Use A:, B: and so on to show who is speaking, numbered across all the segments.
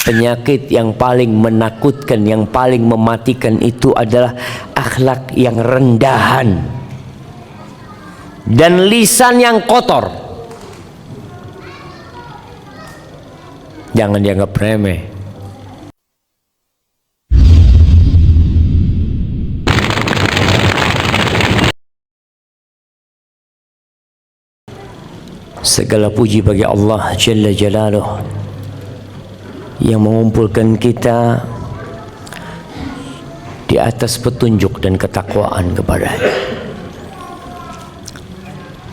A: penyakit yang paling menakutkan, yang paling mematikan itu adalah akhlak yang rendahan dan lisan yang kotor. Jangan dianggap remeh. Segala puji bagi Allah Jalla Jalaluh yang mengumpulkan kita di atas petunjuk dan ketakwaan kepadanya.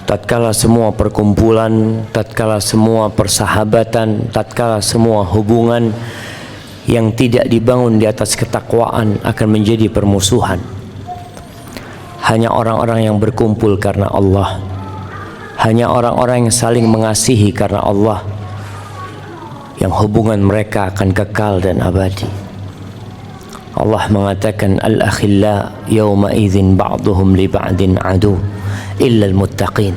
A: Tatkala semua perkumpulan, tatkala semua persahabatan, tatkala semua hubungan yang tidak dibangun di atas ketakwaan akan menjadi permusuhan. Hanya orang-orang yang berkumpul karena Allah, hanya orang-orang yang saling mengasihi karena Allah, yang hubungan mereka akan kekal dan abadi. Allah mengatakan al-akhilla yawma idzin ba'duhum li ba'din adu illa al-muttaqin.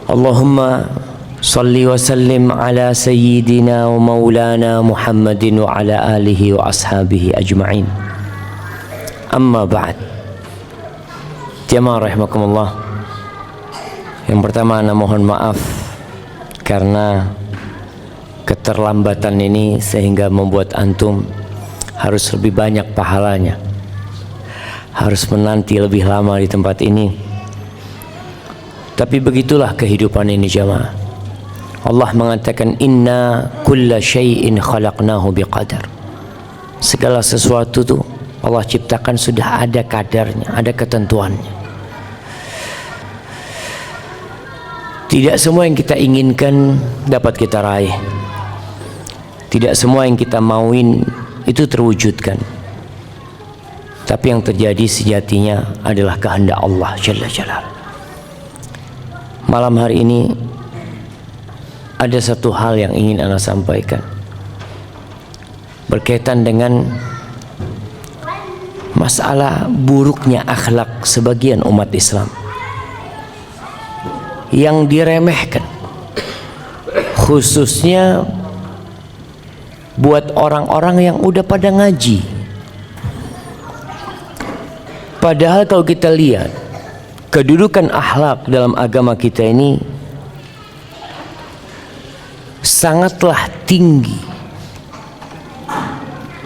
A: Allahumma salli wa sallim ala sayyidina wa maulana Muhammadin wa ala alihi wa ashabihi ajma'in. Amma ba'd. Jamaah rahimakumullah. Yang pertama, ana mohon maaf karena keterlambatan ini sehingga membuat antum harus lebih banyak pahalanya, harus menanti lebih lama di tempat ini. Tapi begitulah kehidupan ini jamaah. Allah mengatakan inna kulla syai'in khalaqnahu biqadar. Segala sesuatu tuh Allah ciptakan sudah ada kadarnya, ada ketentuannya. Tidak semua yang kita inginkan dapat kita raih. Tidak semua yang kita mauin itu terwujudkan. Tapi yang terjadi sejatinya adalah kehendak Allah Jalla Jalaluh. Malam hari ini ada satu hal yang ingin ana sampaikan berkaitan dengan masalah buruknya akhlak sebagian umat Islam yang diremehkan, khususnya buat orang-orang yang udah pada ngaji. Padahal kalau kita lihat kedudukan akhlak dalam agama kita ini sangatlah tinggi.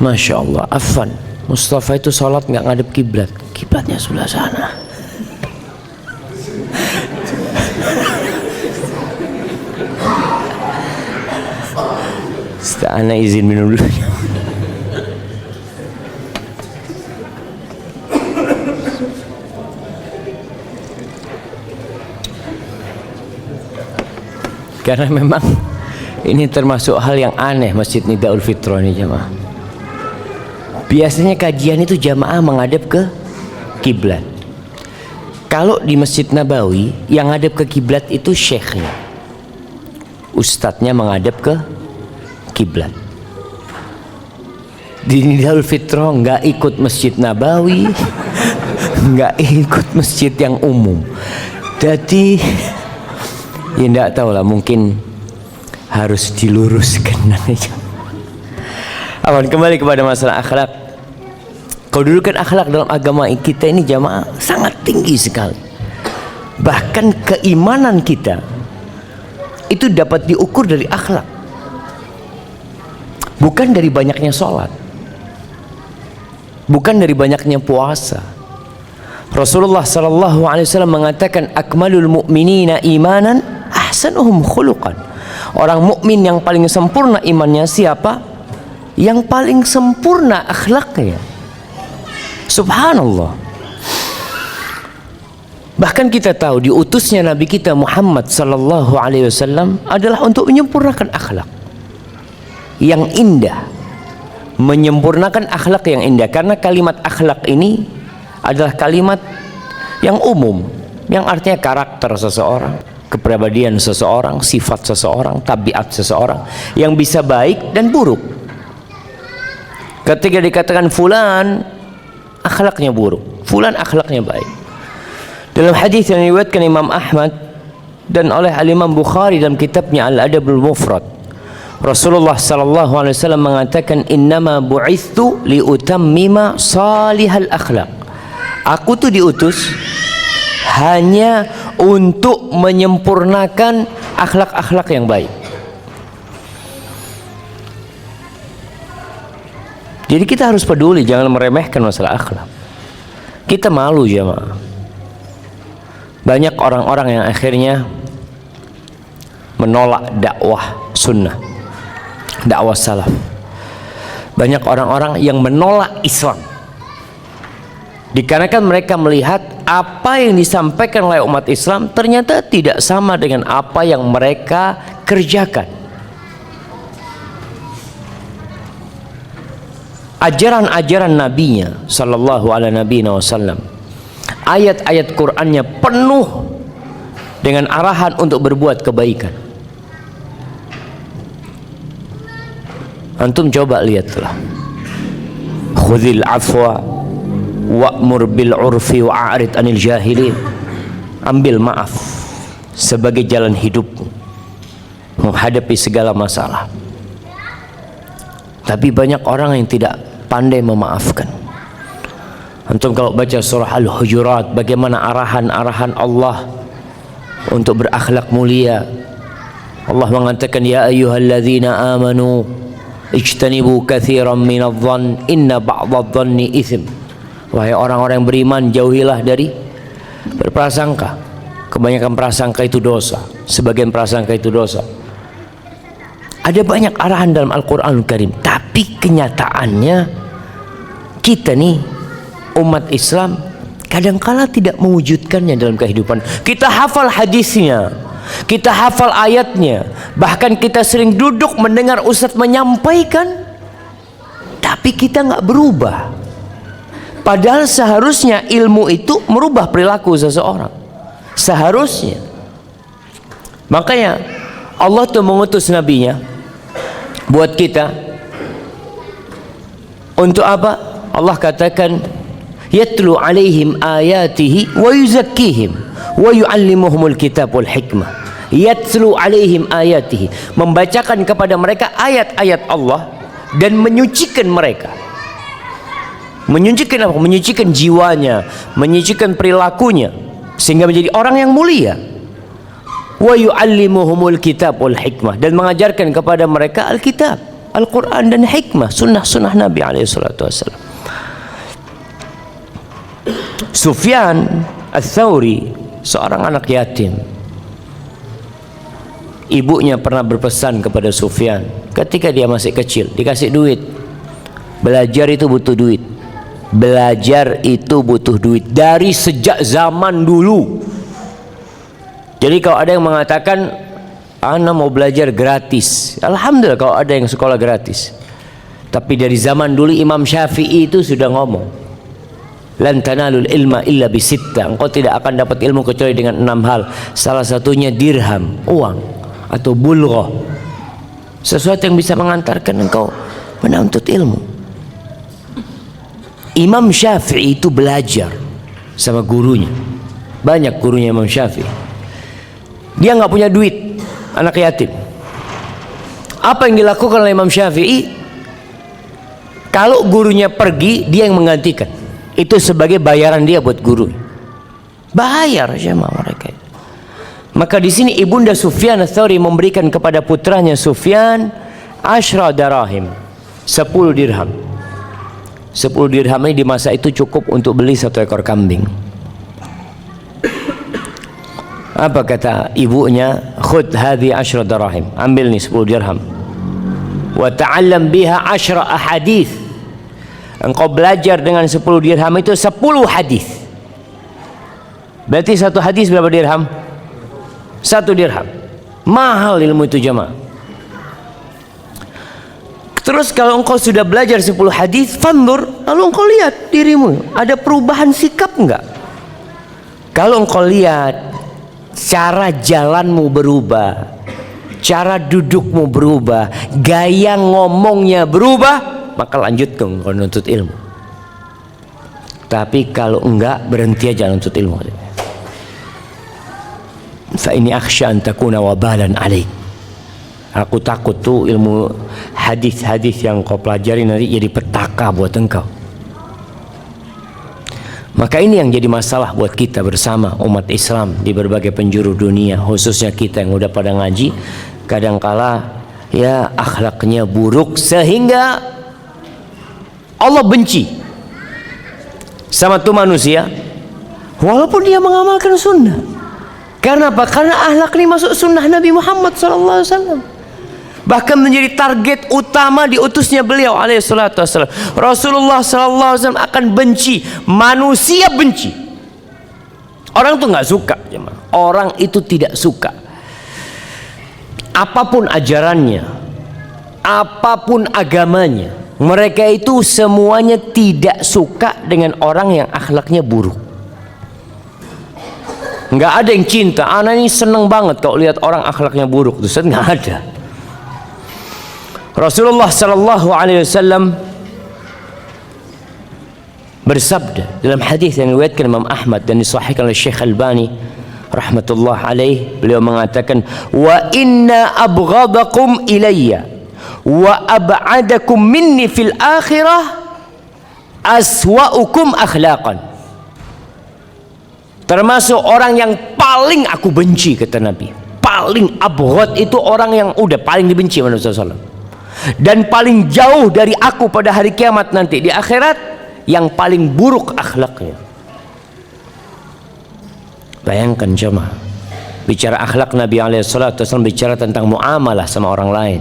A: Masya Allah. Afwan, Mustafa itu sholat nggak ngadep kiblat, kiblatnya sebelah sana. Ana izin minum dulu. Karena memang ini termasuk hal yang aneh Masjid Nidaul Fitro ini jamaah. Biasanya kajian itu jamaah menghadap ke kiblat. Kalau di Masjid Nabawi yang ngadep ke kiblat itu syekhnya, ustadznya menghadap ke kiblat. Di Nidaul Fitro nggak ikut Masjid Nabawi, nggak ikut masjid yang umum. Jadi ya nggak tahu lah, mungkin harus diluruskan. Awan, kembali kepada masalah akhlak. Kedudukan akhlak dalam agama kita ini jamaah sangat tinggi sekali. Bahkan keimanan kita itu dapat diukur dari akhlak, bukan dari banyaknya sholat, bukan dari banyaknya puasa. Rasulullah SAW mengatakan akmalul mu'minina imanan ahsanuhum khuluqan. Orang mukmin yang paling sempurna imannya siapa? Yang paling sempurna akhlaknya. Subhanallah. Bahkan kita tahu diutusnya Nabi kita Muhammad SAW adalah untuk menyempurnakan akhlak yang indah, menyempurnakan akhlak yang indah. Karena kalimat akhlak ini adalah kalimat yang umum, yang artinya karakter seseorang, kepribadian seseorang, sifat seseorang, tabiat seseorang yang bisa baik dan buruk. Ketika dikatakan fulan akhlaknya buruk, fulan akhlaknya baik. Dalam hadis yang diriwayatkan Imam Ahmad dan oleh Al-Imam Bukhari dalam kitabnya Al-Adabul Mufrad, Rasulullah sallallahu alaihi wasallam mengatakan, innama bu'ithu liutammima salihal akhlak. Aku tuh diutus hanya untuk menyempurnakan akhlak-akhlak yang baik. Jadi kita harus peduli, jangan meremehkan masalah akhlak. Kita malu jemaah. Banyak orang-orang yang akhirnya menolak dakwah sunnah, dakwah salaf. Banyak orang-orang yang menolak Islam dikarenakan mereka melihat apa yang disampaikan oleh umat Islam ternyata tidak sama dengan apa yang mereka kerjakan. Ajaran-ajaran nabinya sallallahu alaihi wasallam, ayat-ayat Qur'annya penuh dengan arahan untuk berbuat kebaikan. Antum coba lihatlah, khudhil afwa wa'mur bil urfi wa'arid anil jahilin. Ambil maaf sebagai jalan hidupmu menghadapi segala masalah. Tapi banyak orang yang tidak pandai memaafkan. Antum kalau baca surah Al-Hujurat, bagaimana arahan-arahan Allah untuk berakhlak mulia. Allah mengatakan, ya ayyuhalladzina amanu ijtanibu katsiran minadh-dhann inna ba'dadh-dhanni itsm. Wahai orang-orang yang beriman, jauhilah dari berprasangka. Kebanyakan prasangka itu dosa, sebagian prasangka itu dosa. Ada banyak arahan dalam Al-Qur'anul Karim, tapi kenyataannya kita nih umat Islam kadangkala tidak mewujudkannya dalam kehidupan. Kita hafal hadisnya, kita hafal ayatnya, bahkan kita sering duduk mendengar ustadz menyampaikan, tapi kita nggak berubah. Padahal seharusnya ilmu itu merubah perilaku seseorang, seharusnya. Makanya Allah tuh mengutus nabinya buat kita untuk apa? Allah katakan, yatlu alaihim ayatihi wa yuzakkihim wa yuallimuhumul kitab wal hikmah. Yatlu alaihim ayatihi, membacakan kepada mereka ayat-ayat Allah dan menyucikan mereka. Menyucikan apa? Menyucikan jiwanya, menyucikan perilakunya sehingga menjadi orang yang mulia. Wa yuallimuhumul kitab wal hikmah, dan mengajarkan kepada mereka Alkitab, Al-Quran dan hikmah, sunnah-sunnah Nabi alaihi salatu wasallam. Sufyan Ats-Tsauri seorang anak yatim. Ibunya pernah berpesan kepada Sufyan ketika dia masih kecil, dikasih duit. Belajar itu butuh duit. Belajar itu butuh duit dari sejak zaman dulu. Jadi kalau ada yang mengatakan ana mau belajar gratis, alhamdulillah kalau ada yang sekolah gratis. Tapi dari zaman dulu Imam Syafi'i itu sudah ngomong, lan tanalul ilma illa bisitta. Engkau tidak akan dapat ilmu kecuali dengan 6 hal. Salah satunya dirham, uang, atau bulghah, sesuatu yang bisa mengantarkan engkau menuntut ilmu. Imam Syafi'i itu belajar sama gurunya. Banyak gurunya Imam Syafi'i. Dia nggak punya duit, anak yatim. Apa yang dilakukan oleh Imam Syafi'i? Kalau gurunya pergi, dia yang menggantikan. Itu sebagai bayaran dia buat guru. Bayar sama mereka. Maka di sini ibunda Sufyan Ats-Tsauri memberikan kepada putranya Sufyan 10 darahim, 10 dirham. 10 dirham ini di masa itu cukup untuk beli 1 ekor kambing. Apa kata ibunya? Khudh hadhi 10 darahim, ambil nih 10 dirham. Wa ta'allam biha 10 ahadits. Engkau belajar dengan 10 dirham itu 10 hadis. Berarti satu hadis berapa dirham? 1 dirham. Mahal ilmu itu jemaah. Terus kalau engkau sudah belajar 10 hadis, fandur, lalu engkau lihat dirimu, ada perubahan sikap enggak? Kalau engkau lihat cara jalanmu berubah, cara dudukmu berubah, gaya ngomongnya berubah, maka lanjutkan engkau nuntut ilmu. Tapi kalau enggak, berhenti aja nuntut ilmu. Fa ini akhsha an takuna wabalan alaik. Aku takut tuh ilmu hadis-hadis yang kau pelajari nanti jadi petaka buat engkau. Maka ini yang jadi masalah buat kita bersama umat Islam di berbagai penjuru dunia, khususnya kita yang udah pada ngaji. Kadangkala ya akhlaknya buruk sehingga Allah benci sama tuh manusia walaupun dia mengamalkan sunnah. Karena apa? Karena akhlak ini masuk sunnah Nabi Muhammad SAW, bahkan menjadi target utama diutusnya beliau alaihi salatu wassalam. Rasulullah SAW akan benci, manusia benci. Orang tuh nggak suka, orang itu tidak suka. Apapun ajarannya, apapun agamanya, mereka itu semuanya tidak suka dengan orang yang akhlaknya buruk. Nggak ada yang cinta. Anak ini seneng banget kalau lihat orang akhlaknya buruk. Ustaz, nggak ada. Rasulullah Sallallahu Alaihi Wasallam bersabda dalam hadis yang diriwayatkan Imam Ahmad dan disahihkan oleh Syekh Albani rahmatullah alaih, beliau mengatakan, wa inna abghadakum ilayya wa ab'adakum minni fil akhirah aswa'ukum akhlaqan. Termasuk orang yang paling aku benci, kata Nabi. Paling abghad itu orang yang udah paling dibenci manusia sallallahu alaihi wasallam, dan paling jauh dari aku pada hari kiamat nanti di akhirat yang paling buruk akhlaknya. Bayangkan jemaah, bicara akhlak Nabi SAW bicara tentang muamalah sama orang lain.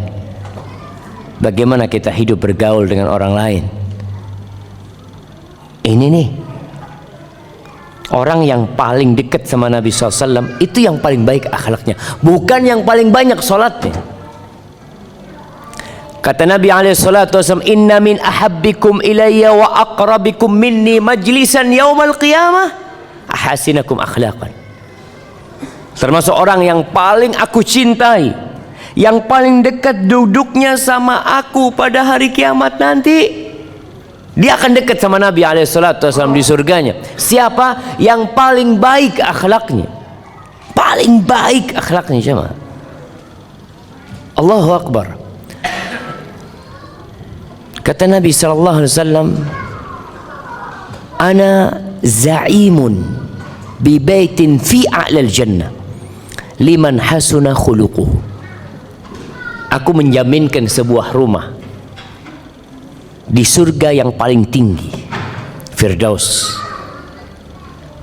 A: Bagaimana kita hidup bergaul dengan orang lain. Ini nih, orang yang paling dekat sama Nabi SAW itu yang paling baik akhlaknya, bukan yang paling banyak sholatnya. Kata Nabi SAW, inna min ahabbikum ilayya wa aqrabikum minni majlisan yaumal qiyamah ahasinakum akhlaqan. Termasuk orang yang paling aku cintai, yang paling dekat duduknya sama aku pada hari kiamat nanti, dia akan dekat sama Nabi SAW di surganya. Siapa? Yang paling baik akhlaknya. Paling baik akhlaknya jemaah. Allahu Akbar. Kata Nabi SAW, ana za'imun bi baitin fi a'lal jannah liman hasuna khuluquh. Aku menjaminkan sebuah rumah di surga yang paling tinggi, Firdaus.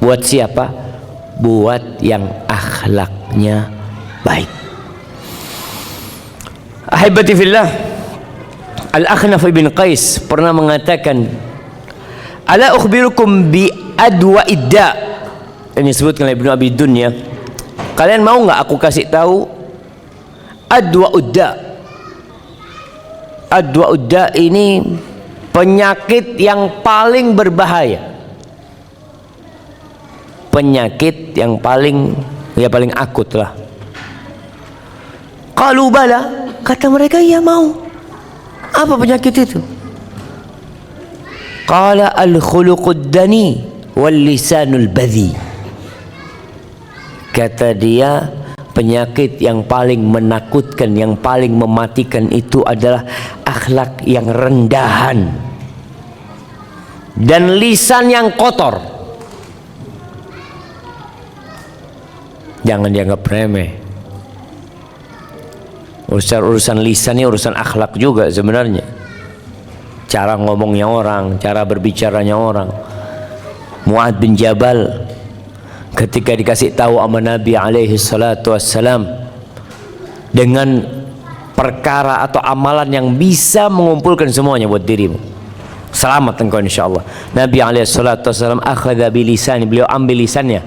A: Buat siapa? Buat yang akhlaknya baik. Ahibati fillah, Al-Akhnaf ibn Qais pernah mengatakan, ala ukhbirukum bi adwa idda. Ini disebutkan oleh Ibnu Abi Dunya. Kalian mau nggak aku kasih tahu adwa udda? Adwa udda ini penyakit yang paling berbahaya, penyakit yang paling akut lah. Qalu bala, kata mereka iya mau. Apa penyakit itu? Qala al-khuluqud dani wal lisanul badhi. Kata dia, penyakit yang paling menakutkan, yang paling mematikan itu adalah akhlak yang rendahan dan lisan yang kotor. Jangan dianggap remeh. Urusan lisan ini urusan akhlak juga sebenarnya. Cara ngomongnya orang, cara berbicaranya orang. Mu'adz bin Jabal ketika dikasih tahu sama Nabi alaihi salatu wassalam dengan perkara atau amalan yang bisa mengumpulkan semuanya buat dirimu, selamat engkau insyaallah. Nabi alaihi salatu wassalam akhadha bilisani, beliau ambil lisannya.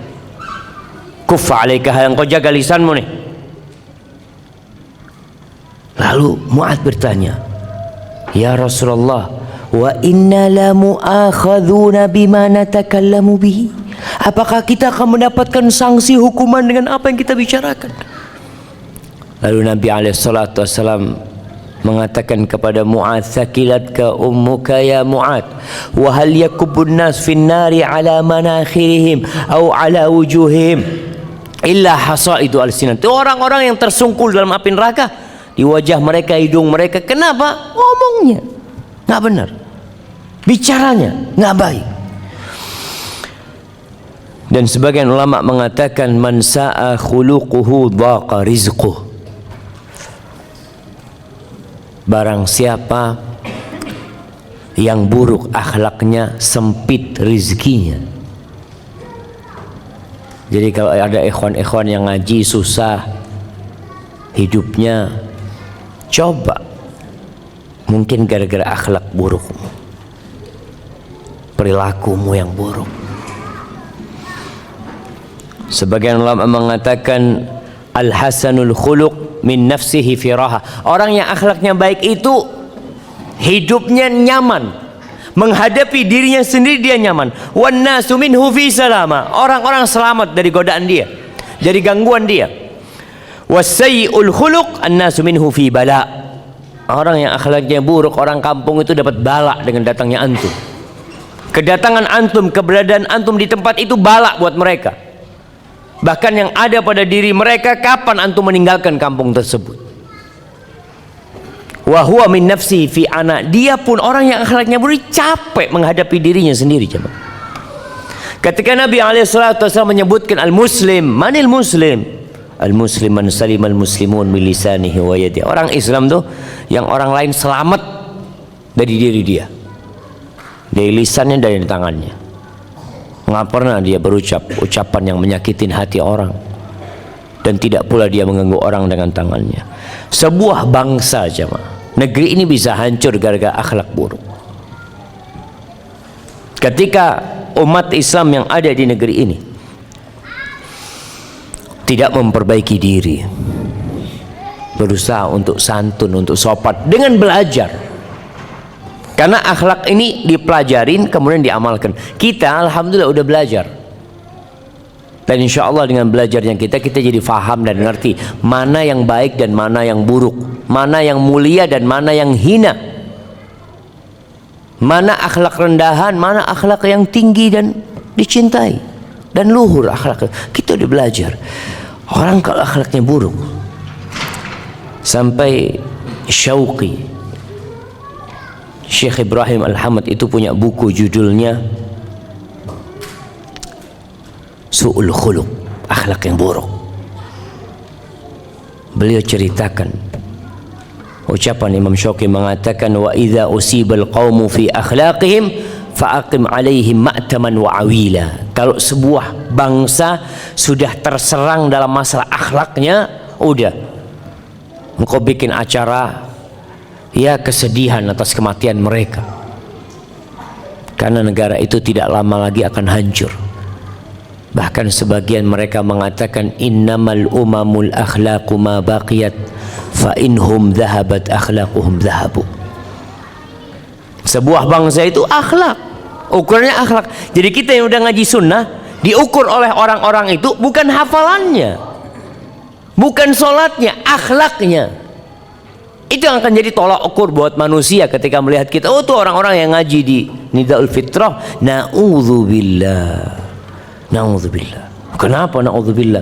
A: Kuffa alaika, yang kau jaga lisanmu nih. Lalu Mu'adz bertanya, ya Rasulullah, wa inna la mu'akhadhuna bima natakallamu bihi. Apakah kita akan mendapatkan sanksi hukuman dengan apa yang kita bicarakan? Lalu Nabi SAW mengatakan kepada Mu'adz, sakilatka ummuka ya Mu'adz, wa hal yakubun nas fin nari ala manakhirihim au ala wujuhihim illa hasaidu alsinat. Orang-orang yang tersungkul dalam api neraka di wajah mereka, hidung mereka. Kenapa? Ngomongnya nggak benar, bicaranya nggak baik. Dan sebagian ulama mengatakan man sa'a khuluquhu dhaqa rizquh. Barang siapa yang buruk akhlaknya, sempit rizkinya. Jadi kalau ada ikhwan-ikhwan yang ngaji susah hidupnya, coba mungkin gara-gara akhlak buruk, perilakumu yang buruk. Sebagian ulama mengatakan al-hasanul khuluq min nafsihi firaha. Orang yang akhlaknya baik itu hidupnya nyaman, menghadapi dirinya sendiri dia nyaman. Wan nasu minhu fi salama. Orang-orang selamat dari godaan dia, dari gangguan dia. Wasayyi'ul khuluq an-nasu minhu fi bala. Orang yang akhlaknya buruk, orang kampung itu dapat bala dengan datangnya antum. Kedatangan antum, keberadaan antum di tempat itu bala buat mereka. Bahkan yang ada pada diri mereka, kapan antum meninggalkan kampung tersebut. Wa huwa min nafsi fi ana. Dia pun orang yang akhlaknya buruk capek menghadapi dirinya sendiri. Ketika Nabi SAW menyebutkan al-muslim, manil muslim? Al-muslim man salim al-muslimun min lisanihi wa yadihi. Orang Islam tuh yang orang lain selamat dari diri dia, dari lisannya, dari tangannya. Nggak pernah dia berucap ucapan yang menyakitin hati orang, dan tidak pula dia mengganggu orang dengan tangannya. Sebuah bangsa, jemaah, negeri ini bisa hancur gara-gara akhlak buruk. Ketika umat Islam yang ada di negeri ini tidak memperbaiki diri, berusaha untuk santun, untuk sopan dengan belajar. Karena akhlak ini dipelajarin kemudian diamalkan. Kita alhamdulillah udah belajar. Dan insya Allah dengan belajarnya kita jadi faham dan ngerti mana yang baik dan mana yang buruk, mana yang mulia dan mana yang hina, mana akhlak rendahan, mana akhlak yang tinggi dan dicintai dan luhur akhlak. Kita udah belajar. Orang kalau akhlaknya buruk, sampai Syauqi, Syekh Ibrahim Al-Hamad itu punya buku judulnya Su'ul Khuluq, akhlak yang buruk. Beliau ceritakan ucapan Imam Syauqi mengatakan wa idza usibal qaumu fi akhlaqihim fa'aqim alaihim ma'taman wa awila. Kalau sebuah bangsa sudah terserang dalam masalah akhlaknya, udah engkau bikin acara ya kesedihan atas kematian mereka, karena negara itu tidak lama lagi akan hancur. Bahkan sebagian mereka mengatakan innamal umamul akhlaqu ma baqiyat fa inhum dhahabat akhlaquhum dhahabu. Sebuah bangsa itu akhlak, ukurannya akhlak. Jadi kita yang udah ngaji sunnah diukur oleh orang-orang itu bukan hafalannya, bukan sholatnya, akhlaknya. Itu yang akan jadi tolak ukur buat manusia ketika melihat kita. Oh, tuh orang-orang yang ngaji di Nidaul Fitrah. Na'udzubillah. Na'udzubillah. Kenapa na'udzubillah?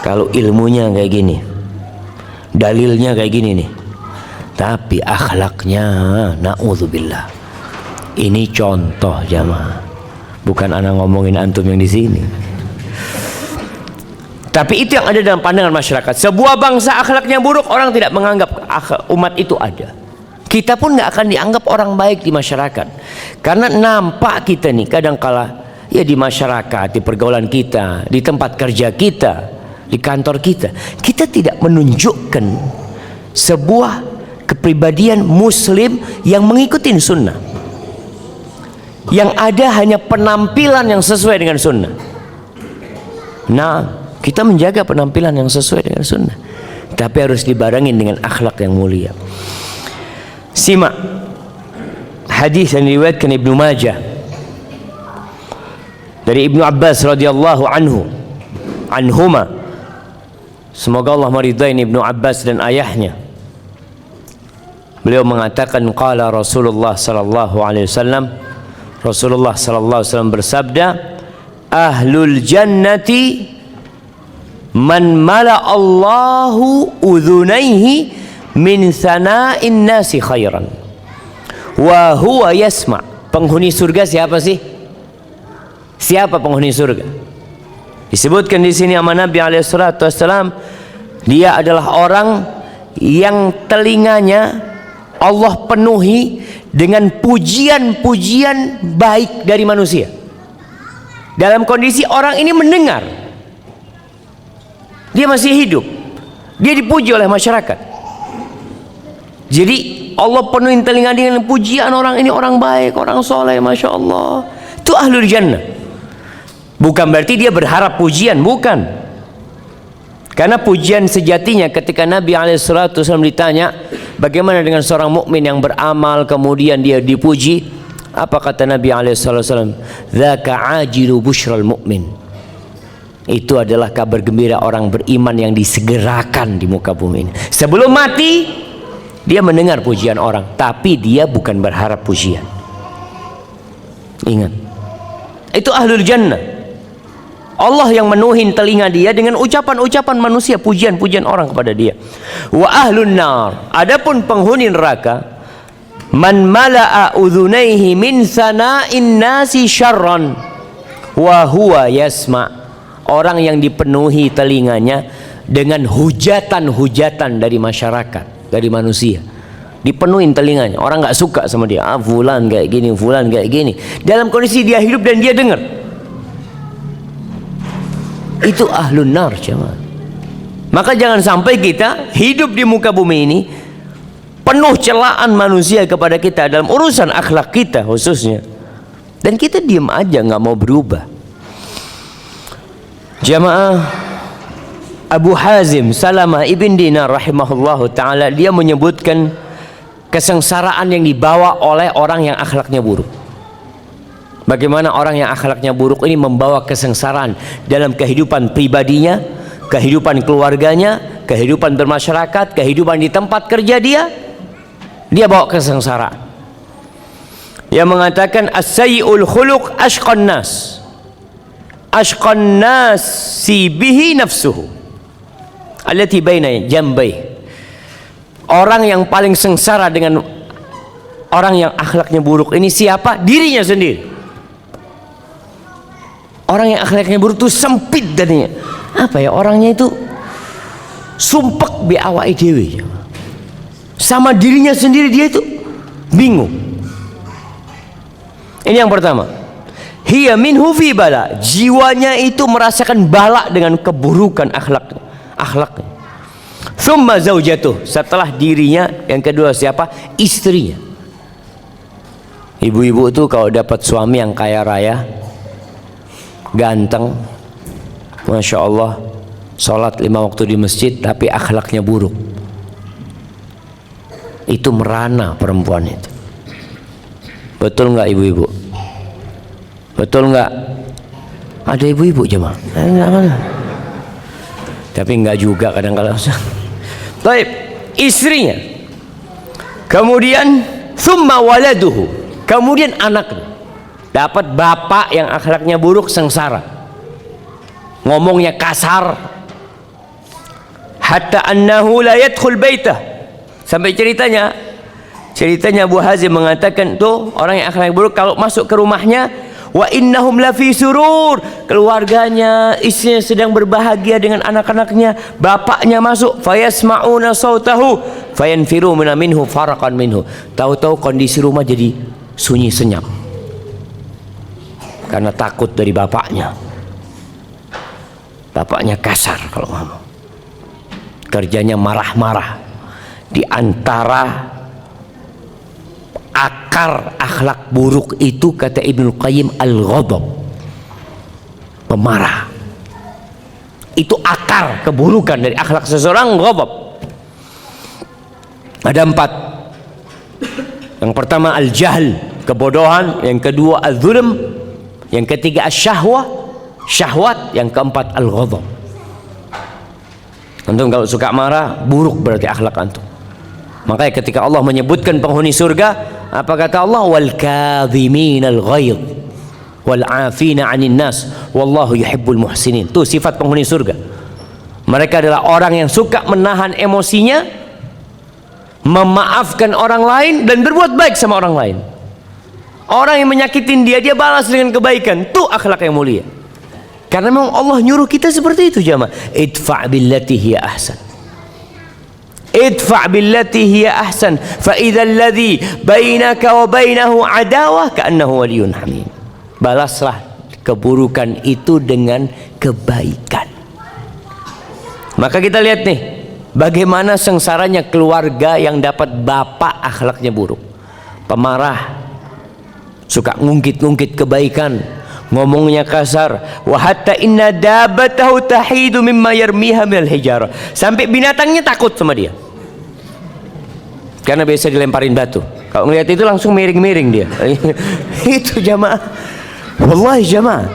A: Kalau ilmunya kayak gini, dalilnya kayak gini nih, tapi akhlaknya na'udzubillah. Ini contoh, jamaah. Bukan anak ngomongin antum yang di sini. Tapi itu yang ada dalam pandangan masyarakat. Sebuah bangsa akhlaknya buruk, orang tidak menganggap umat itu ada. Kita pun nggak akan dianggap orang baik di masyarakat. Karena nampak kita nih kadangkala ya di masyarakat, di pergaulan kita, di tempat kerja kita, di kantor kita, kita tidak menunjukkan sebuah kepribadian muslim yang mengikuti sunnah. Yang ada hanya penampilan yang sesuai dengan sunnah. Nah, kita menjaga penampilan yang sesuai dengan sunnah, tapi harus dibarengin dengan akhlak yang mulia. Simak hadis yang diriwayatkan Ibnu Majah dari Ibnu Abbas radhiyallahu anhuma. Semoga Allah meridai Ibnu Abbas dan ayahnya. Beliau mengatakan qala Rasulullah sallallahu alaihi wasallam, Rasulullah sallallahu alaihi wasallam bersabda, ahlul jannati Man mala Allahu udhunaihi min sana'in nasi khairan wa huwa yasma'. Penghuni surga siapa sih? Siapa penghuni surga? Disebutkan di sini sama Nabi alaihi salatu wassalam, dia adalah orang yang telinganya Allah penuhi dengan pujian-pujian baik dari manusia. Dalam kondisi orang ini mendengar, dia masih hidup, dia dipuji oleh masyarakat. Jadi Allah penuhi telinga dengan pujian orang ini, orang baik, orang soleh, masya Allah. Itu ahlul jannah. Bukan berarti dia berharap pujian, bukan. Karena pujian sejatinya ketika Nabi SAW ditanya, bagaimana dengan seorang mukmin yang beramal kemudian dia dipuji? Apa kata Nabi SAW? Dzaka ajilu busyral mu'min. Itu adalah kabar gembira orang beriman yang disegerakan di muka bumi ini. Sebelum mati, dia mendengar pujian orang, tapi dia bukan berharap pujian. Ingat, itu ahlul jannah. Allah yang menuhin telinga dia dengan ucapan-ucapan manusia, pujian-pujian orang kepada dia. Wa ahlun nar, adapun penghuni neraka, man mala'a udhunaihi min sana'in nasi syarran wa huwa yasma'. Orang yang dipenuhi telinganya dengan hujatan-hujatan dari masyarakat, dari manusia. Dipenuhi telinganya, orang nggak suka sama dia. Ah, fulan kayak gini, fulan kayak gini. Dalam kondisi dia hidup dan dia dengar. Itu ahlun nar, jemaah. Maka jangan sampai kita hidup di muka bumi ini penuh celaan manusia kepada kita dalam urusan akhlak kita khususnya, dan kita diam aja nggak mau berubah. Jamaah, Abu Hazim Salamah ibn Dinar rahimahullahu ta'ala, dia menyebutkan kesengsaraan yang dibawa oleh orang yang akhlaknya buruk. Bagaimana orang yang akhlaknya buruk ini membawa kesengsaraan dalam kehidupan pribadinya, kehidupan keluarganya, kehidupan bermasyarakat, kehidupan di tempat kerja dia bawa kesengsaraan. Yang mengatakan as-sayyi'ul khuluq ashqan nas. Ashqan nasi bihi nafsuhu allati baina jambai. Orang yang paling sengsara dengan orang yang akhlaknya buruk ini siapa? Dirinya sendiri. Orang yang akhlaknya buruk itu sempit darinya. Apa ya, orangnya itu sumpek bi awake dhewe. Sama dirinya sendiri dia itu bingung. Ini yang pertama. Hiya minhu fi bala, jiwanya itu merasakan bala dengan keburukan akhlaknya. Thumma zaujatuh, setelah dirinya yang kedua siapa? Istrinya. Ibu-ibu itu kalau dapat suami yang kaya raya, ganteng, masya Allah, sholat 5 waktu di masjid, tapi akhlaknya buruk, itu merana perempuan itu. Betul nggak ibu-ibu? Betul nggak? Ada ibu-ibu jemaah? Tapi nggak juga kadang-kadang. Baik, istrinya. Kemudian summa waladuhu. Kemudian anaknya. Dapat bapak yang akhlaknya buruk, sengsara. Ngomongnya kasar. Hatta annahu la yadkhul baitah. Sampai ceritanya Abu Hazim mengatakan, tuh orang yang akhlaknya buruk kalau masuk ke rumahnya, wa innahum lafi surur, keluarganya, istrinya sedang berbahagia dengan anak-anaknya, bapaknya masuk, fayasma'una sautahu fayanfiru minhu faraqan minhu. Tahu-tahu kondisi rumah jadi sunyi senyap karena takut dari bapaknya. Bapaknya kasar kalau ngomong, kerjanya marah-marah. Di antara akar akhlak buruk itu, kata Ibnu Qayyim, al-ghadab, pemarah. Itu akar keburukan dari akhlak seseorang, ghadab. Ada 4. Yang pertama al-jahl, kebodohan. Yang kedua al-zulm. Yang ketiga asyahwah, syahwat. Yang keempat al-ghadab. Antum kalau suka marah, buruk berarti akhlak antum. Makanya ketika Allah menyebutkan penghuni surga, apa kata Allah? Wal kadhiminal ghaidh wal 'afina 'anil nas wallahu yuhibbul muhsinin. Itu sifat penghuni surga. Mereka adalah orang yang suka menahan emosinya, memaafkan orang lain, dan berbuat baik sama orang lain. Orang yang menyakitin dia, dia balas dengan kebaikan. Itu akhlak yang mulia. Karena memang Allah nyuruh kita seperti itu jamaah. Idfa' billati hiya ahsan. Idfa' billati hiya ahsan. Fa idzal ladzi bainaka wa bainahu adawah ka'annahu waliyyun hamim. Balaslah keburukan itu dengan kebaikan. Maka kita lihat nih, bagaimana sengsaranya keluarga yang dapat bapak akhlaknya buruk, pemarah, suka ngungkit-ngungkit kebaikan, ngomongnya kasar. Wa hatta inna dabatahu tahidu mimma yarmiha minal hijarah. Sampai binatangnya takut sama dia. Karena biasa dilemparin batu. Kalau ngelihat itu langsung miring-miring dia. Itu jamaah. Wallahi jamaah.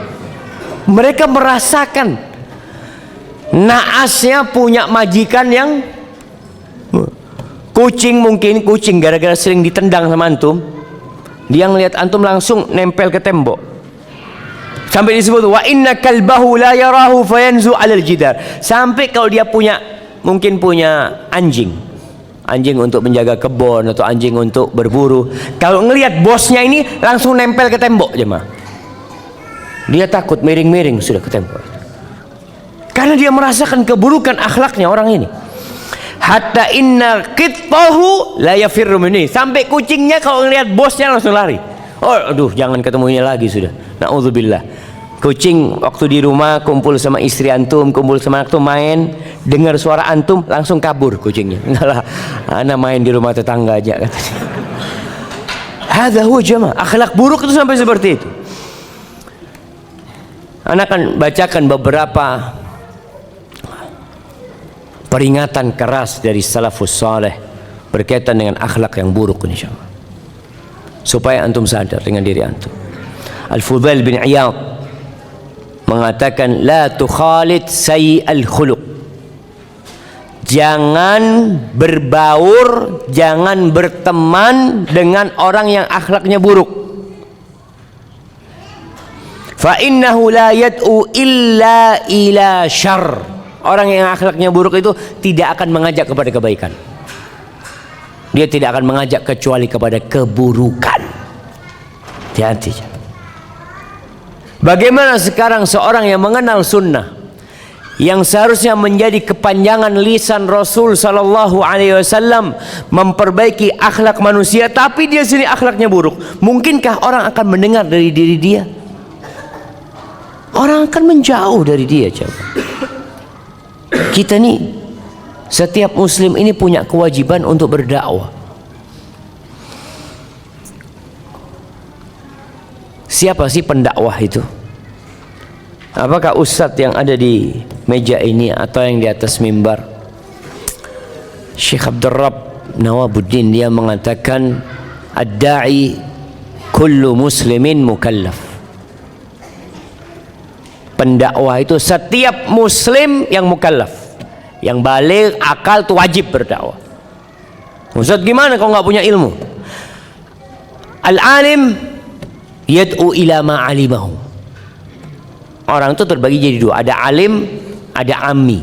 A: Mereka merasakan naasnya punya majikan yang kucing, mungkin kucing gara-gara sering ditendang sama antum, dia ngelihat antum langsung nempel ke tembok. Sampai disebut wa inna kalbahu la yarahu fayanzu 'alal jidar. Sampai kalau dia punya, mungkin punya anjing untuk menjaga kebun atau anjing untuk berburu, kalau ngelihat bosnya ini langsung nempel ke tembok jemaah. Dia takut miring-miring sudah ke tembok. Karena dia merasakan keburukan akhlaknya orang ini. Hatta inna qittahu la yafirru minni. Sampai kucingnya kalau ngelihat bosnya langsung lari. Oh, aduh, jangan ketemu ini lagi sudah. Na'udzubillah. Kucing waktu di rumah kumpul sama istri antum, kumpul sama anak tuh main, dengar suara antum langsung kabur kucingnya. Enggak lah, ana main di rumah tetangga aja katanya. Hadza huwa jamaah. Akhlak buruk itu sampai seperti itu. Ana akan bacakan beberapa peringatan keras dari salafus saleh berkaitan dengan akhlak yang buruk insyaallah, supaya antum sadar dengan diri antum. Al-Fudail bin Iyad mengatakan la tukhalid sayyi'al khuluq. Jangan berbaur, jangan berteman dengan orang yang akhlaknya buruk. Fa innahu la yad'u illa ila syarr. Orang yang akhlaknya buruk itu tidak akan mengajak kepada kebaikan. Dia tidak akan mengajak kecuali kepada keburukan. Hati-hati. Bagaimana sekarang seorang yang mengenal sunnah, yang seharusnya menjadi kepanjangan lisan Rasul sallallahu alaihi wasallam, memperbaiki akhlak manusia, tapi dia sendiri akhlaknya buruk. Mungkinkah orang akan mendengar dari diri dia? Orang akan menjauh dari dia. Coba. Kita nih, setiap muslim ini punya kewajiban untuk berdakwah. Siapa sih pendakwah itu? Apakah ustadz yang ada di meja ini atau yang di atas mimbar? Syekh Abdul Rabb Nawabuddin dia mengatakan ad-da'i kullu muslimin mukallaf. Pendakwah itu setiap muslim yang mukallaf, yang baligh, akal, itu wajib berdakwah. Ustaz gimana kalau nggak punya ilmu? Al-alim yad'u ila ma'alimahu. Orang itu terbagi jadi dua, ada alim, ada ammi.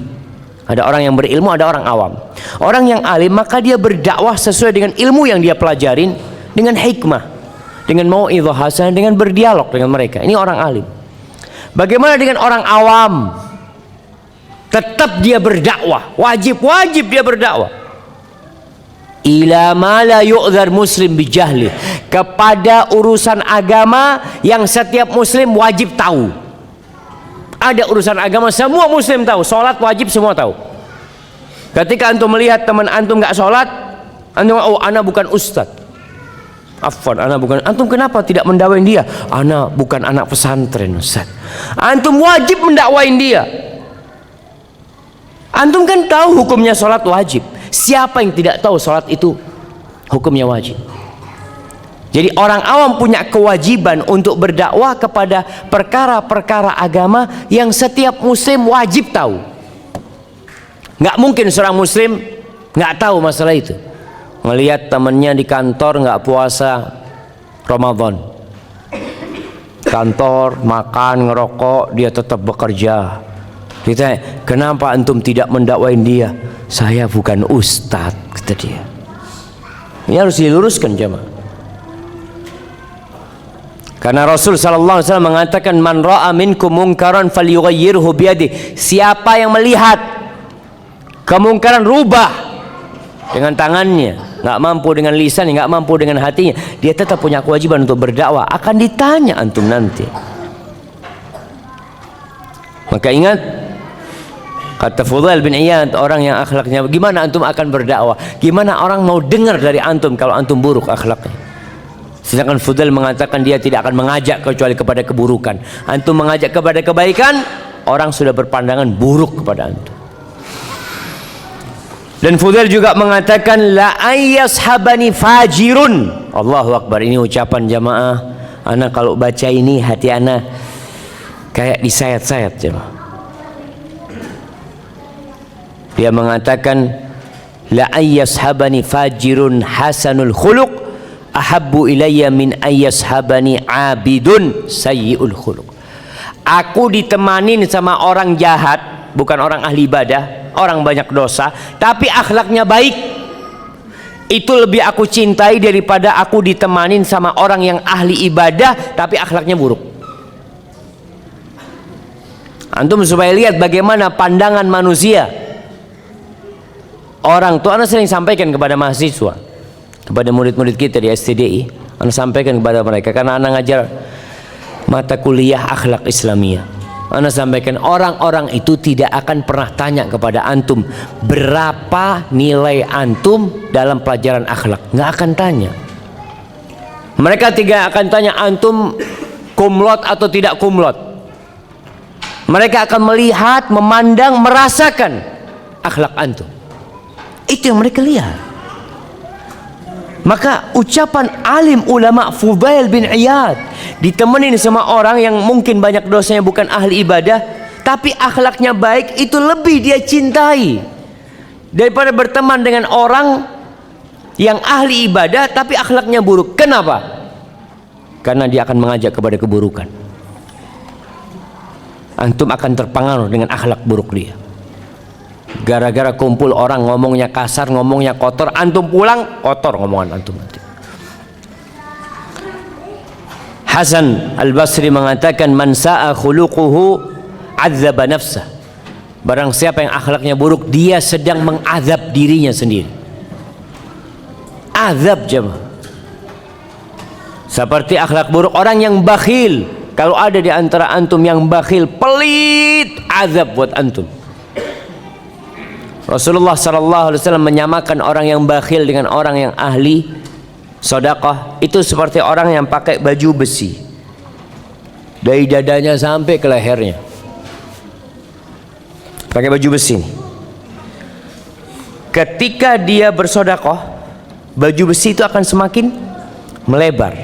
A: Ada orang yang berilmu, ada orang awam. Orang yang alim maka dia berdakwah sesuai dengan ilmu yang dia pelajarin, dengan hikmah, dengan mau'izah hasanah, dengan berdialog dengan mereka. Ini orang alim. Bagaimana dengan orang awam? Tetap dia berdakwah, wajib dia berdakwah. Ila ma la yu'dzar muslim bijahli, kepada urusan agama yang setiap muslim wajib tahu. Ada urusan agama semua muslim tahu, sholat wajib semua tahu. Ketika antum melihat teman antum nggak sholat, antum, oh ana bukan ustad, afwan, ana bukan. Antum kenapa tidak mendakwain dia? Ana bukan anak pesantren ustad. Antum wajib mendakwain dia. Antum kan tahu hukumnya sholat wajib. Siapa yang tidak tahu sholat itu hukumnya wajib? Jadi orang awam punya kewajiban untuk berdakwah kepada perkara-perkara agama yang setiap muslim wajib tahu. Nggak mungkin seorang muslim nggak tahu masalah itu. Melihat temannya di kantor nggak puasa Ramadan, kantor makan ngerokok, dia tetap bekerja, Ditanya, kenapa antum tidak mendakwain dia? Saya bukan ustadz, kata dia. Ini harus diluruskan jemaah. Karena Rasul sallallahu alaihi wasallam mengatakan, man ra'a minkum munkaran falyughayyirhu biyadihi. Siapa yang melihat kemungkaran, rubah dengan tangannya. Nggak mampu dengan lisan, nggak mampu dengan hatinya, dia tetap punya kewajiban untuk berdakwah. Akan ditanya antum nanti. Maka ingat, kata Fudail bin Iyad, orang yang akhlaknya, gimana antum akan berdakwah? Gimana orang mau dengar dari antum kalau antum buruk akhlaknya? Sedangkan Fudail mengatakan dia tidak akan mengajak kecuali kepada keburukan. Antum mengajak kepada kebaikan, orang sudah berpandangan buruk kepada antum. Dan Fudail juga mengatakan, la ayyashabani fajirun. Allahu Akbar. Ini ucapan jamaah. Ana kalau baca ini hati ana kayak disayat-sayat jemaah. Dia mengatakan, la ayyashabani fajirun hasanul khuluq ahabbu ilayya min ayyashabani abidun sayyi'ul khuluq. Aku ditemanin sama orang jahat, bukan orang ahli ibadah, orang banyak dosa, tapi akhlaknya baik, itu lebih aku cintai daripada aku ditemanin sama orang yang ahli ibadah tapi akhlaknya buruk. Antum supaya lihat bagaimana pandangan manusia. Orang tuh, Anda sering sampaikan kepada mahasiswa, kepada murid-murid kita di STDI, Anda sampaikan kepada mereka, karena Anda ngajar mata kuliah akhlak Islamiyah. Anda sampaikan, orang-orang itu tidak akan pernah tanya kepada antum berapa nilai antum dalam pelajaran akhlak. Nggak akan tanya. Mereka tidak akan tanya antum kumlot atau tidak kumlot. Mereka akan melihat, memandang, merasakan akhlak antum. Itu yang mereka lihat. Maka ucapan alim ulama Fudail bin Iyad ditemenin sama orang yang mungkin banyak dosanya, bukan ahli ibadah, tapi akhlaknya baik, itu lebih dia cintai daripada berteman dengan orang yang ahli ibadah tapi akhlaknya buruk. Kenapa? Karena dia akan mengajak kepada keburukan. Antum akan terpengaruh dengan akhlak buruk dia. Gara-gara kumpul orang ngomongnya kasar, ngomongnya kotor, antum pulang kotor ngomongan antum nanti. Hasan Al-Basri mengatakan, man sa'a khuluquhu adzaba nafsah. Barang siapa yang akhlaknya buruk, dia sedang mengazab dirinya sendiri. Azab jemaah. Seperti akhlak buruk orang yang bakhil. Kalau ada di antara antum yang bakhil, pelit, azab buat antum. Rasulullah SAW menyamakan orang yang bakhil dengan orang yang ahli sedekah. Itu seperti orang yang pakai baju besi dari dadanya sampai ke lehernya, pakai baju besi. Ketika dia bersedekah, baju besi itu akan semakin melebar,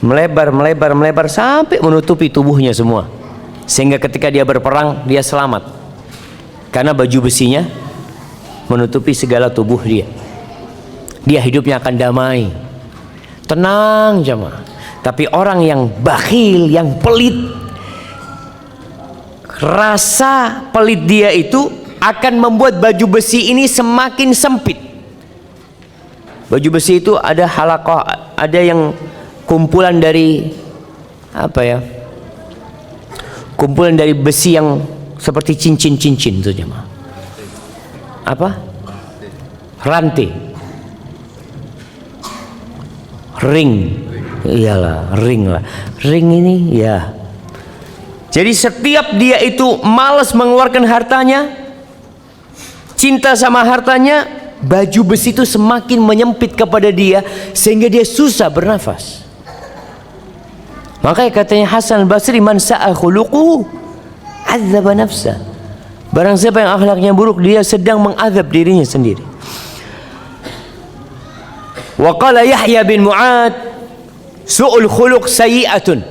A: melebar sampai menutupi tubuhnya semua, sehingga ketika dia berperang dia selamat karena baju besinya menutupi segala tubuh dia. Dia hidupnya akan damai, tenang jemaah. Tapi orang yang bakhil, yang pelit, rasa pelit dia itu akan membuat baju besi ini semakin sempit. Baju besi itu ada halaqah, ada yang kumpulan dari apa ya? Kumpulan dari besi yang seperti cincin-cincin itu jemaah. Apa? Rantai. Ring. Iyalah, ring lah. Ring ini ya. Jadi setiap dia itu malas mengeluarkan hartanya, cinta sama hartanya, baju besi itu semakin menyempit kepada dia sehingga dia susah bernafas. Makanya katanya Hasan Al-Basri, man sa'a khuluquhu adzaba nafsa. Barang siapa yang akhlaknya buruk, dia sedang mengazab dirinya sendiri. Wa qala Yahya bin Mu'ad, su'ul khuluq sayyi'atun.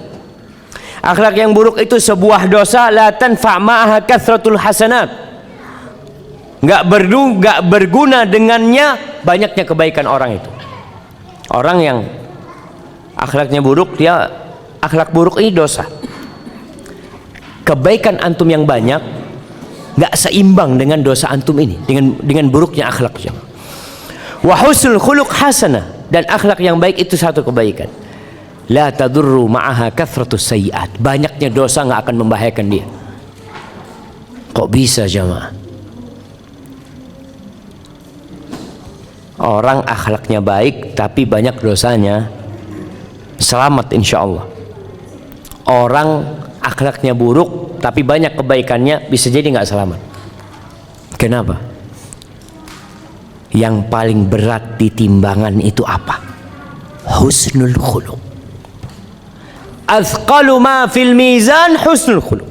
A: Akhlak yang buruk itu sebuah dosa, la tanfa' ma'aha kathratul hasanat. Enggak berguna dengannya banyaknya kebaikan orang itu. Orang yang akhlaknya buruk, dia akhlak buruk ini dosa. Kebaikan antum yang banyak nggak seimbang dengan dosa antum ini, dengan buruknya akhlak. Wa husnul khuluq hasanah, dan akhlak yang baik itu satu kebaikan. La tadurru ma'aha kathratus sayyi'at, banyaknya dosa nggak akan membahayakan dia. Kok bisa jamaah? Orang akhlaknya baik tapi banyak dosanya, selamat insya Allah. Orang akhlaknya buruk tapi banyak kebaikannya, bisa jadi nggak selamat. Kenapa? Yang paling berat di timbangan itu apa? Husnul khuluq. Athqalu ma fil mizan husnul khuluq.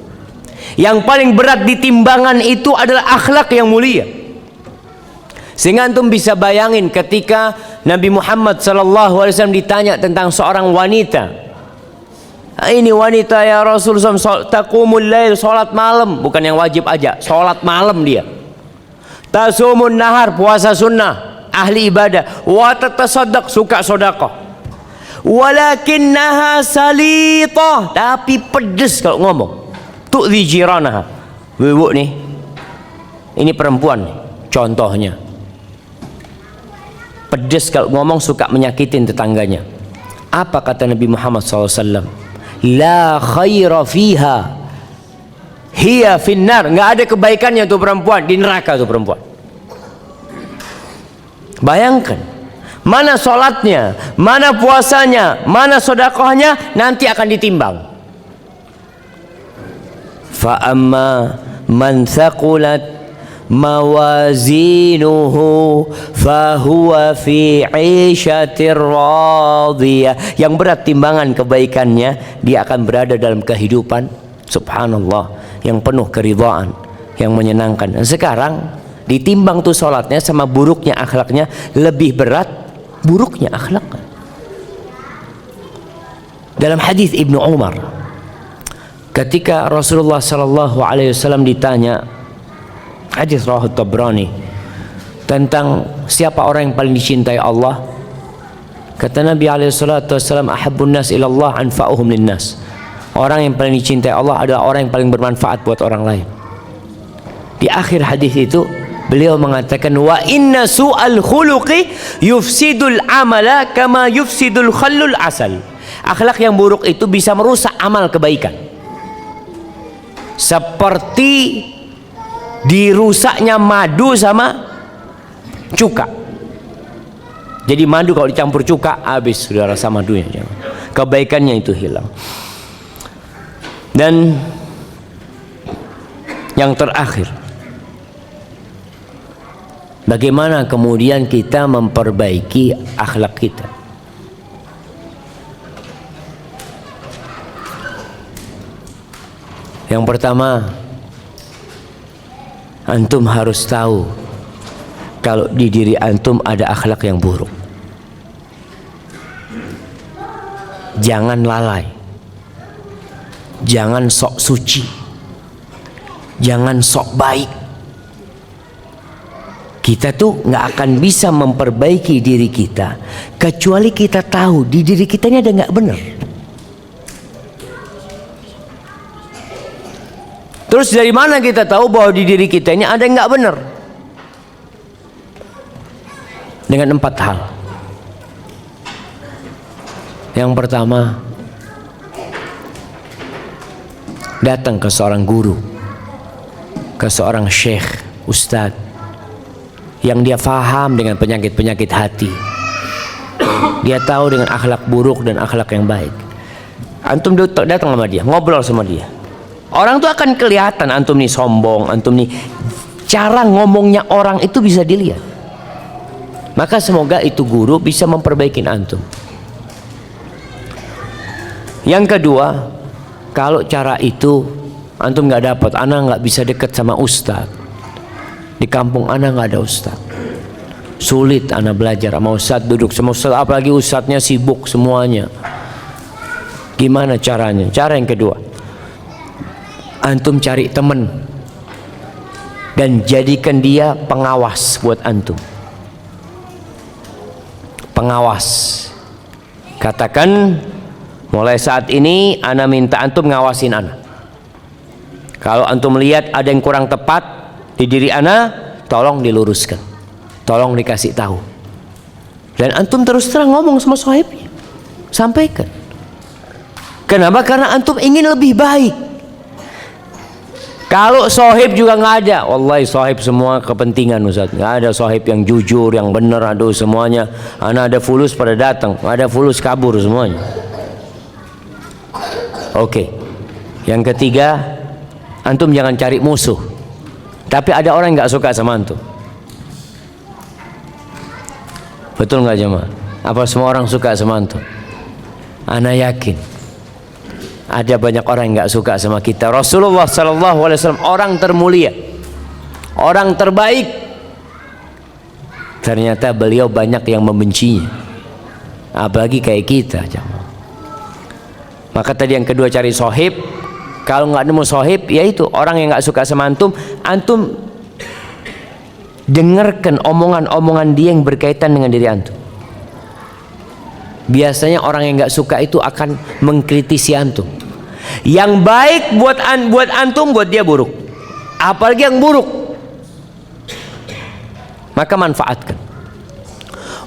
A: Yang paling berat di timbangan itu adalah akhlak yang mulia. Sehingga antum bisa bayangin ketika Nabi Muhammad SAW ditanya tentang seorang wanita. Ini wanita ya Rasulullah, taqumul lail, sholat malam, bukan yang wajib aja, sholat malam dia. Tasumun nahar, puasa sunnah, ahli ibadah. Wa tatasaddaq, suka sedekah. Walakinnaha salitah, tapi pedes kalau ngomong. Tu'dhi jiranaha. Ibu nih, ini perempuan nih, contohnya. Pedes kalau ngomong, suka menyakitin tetangganya. Apa kata Nabi Muhammad SAW? La khaira fiha, hiya finnar. Nggak ada kebaikannya tuh perempuan, di neraka tuh perempuan. Bayangkan, mana sholatnya, mana puasanya, mana sedekahnya, nanti akan ditimbang. Fa amma man thaqulat mawazinuhu fahuwa fi 'ishatir radiyah. Yang berat timbangan kebaikannya, dia akan berada dalam kehidupan subhanallah yang penuh keridhaan, yang menyenangkan. Dan sekarang ditimbang tuh sholatnya sama buruknya akhlaknya, lebih berat buruknya akhlak. Dalam hadis Ibnu Umar, ketika Rasulullah SAW ditanya, hadis riwayat Tabrani, tentang siapa orang yang paling dicintai Allah, kata Nabi SAW, ahabbun nas ilallah anfa'uhum linnas. Orang yang paling dicintai Allah adalah orang yang paling bermanfaat buat orang lain. Di akhir hadis itu beliau mengatakan, wa inna su'al khuluqi yufsidul amala kama yufsidul khallul asal. Akhlak yang buruk itu bisa merusak amal kebaikan, seperti dirusaknya madu sama cuka. Jadi madu kalau dicampur cuka, habis sudah rasa madunya, kebaikannya itu hilang. Dan yang terakhir, bagaimana kemudian kita memperbaiki akhlak kita? Yang pertama, antum harus tahu kalau di diri antum ada akhlak yang buruk. Jangan lalai, jangan sok suci, jangan sok baik. Kita tuh nggak akan bisa memperbaiki diri kita kecuali kita tahu di diri kita ini ada nggak benar. Terus dari mana kita tahu bahwa di diri kita ini ada yang nggak benar? Dengan 4 hal. Yang pertama, datang ke seorang guru, ke seorang syekh, ustadz, yang dia faham dengan penyakit-penyakit hati. Dia tahu dengan akhlak buruk dan akhlak yang baik. Antum datang sama dia, ngobrol sama dia. Orang tuh akan kelihatan antum nih sombong, antum nih, cara ngomongnya orang itu bisa dilihat. Maka semoga itu guru bisa memperbaiki antum. Yang kedua, kalau cara itu antum nggak dapat, anak nggak bisa dekat sama ustadz. Di kampung anak nggak ada ustadz, sulit anak belajar sama ustadz, duduk sama ustadz, apalagi ustadznya sibuk semuanya. Gimana caranya? Cara yang kedua, antum cari teman dan jadikan dia pengawas buat antum. Pengawas. Katakan, mulai saat ini ana minta antum ngawasin ana. Kalau antum melihat ada yang kurang tepat di diri ana, tolong diluruskan, tolong dikasih tahu. Dan antum terus terang ngomong sama sahibnya, sampaikan. Kenapa? Karena antum ingin lebih baik. Kalau sahib juga nggak ada, wallahi sahib semua kepentingan Ustaz. Nggak ada sahib yang jujur, yang benar, aduh semuanya. Ana ada fulus pada datang, ada fulus kabur semuanya. Oke. Yang ketiga, antum jangan cari musuh. Tapi ada orang yang nggak suka sama antum. Betul nggak jemaah? Apa semua orang suka sama antum? Ana yakin ada banyak orang yang nggak suka sama kita. Rasulullah SAW orang termulia, orang terbaik. Ternyata beliau banyak yang membencinya. Apalagi kayak kita, jemaah. Maka tadi yang kedua cari sahib. Kalau nggak nemu sahib, yaitu orang yang nggak suka sama antum, antum dengarkan omongan-omongan dia yang berkaitan dengan diri antum. Biasanya orang yang nggak suka itu akan mengkritisi antum. Yang baik buat antum, buat dia buruk. Apalagi yang buruk, maka manfaatkan.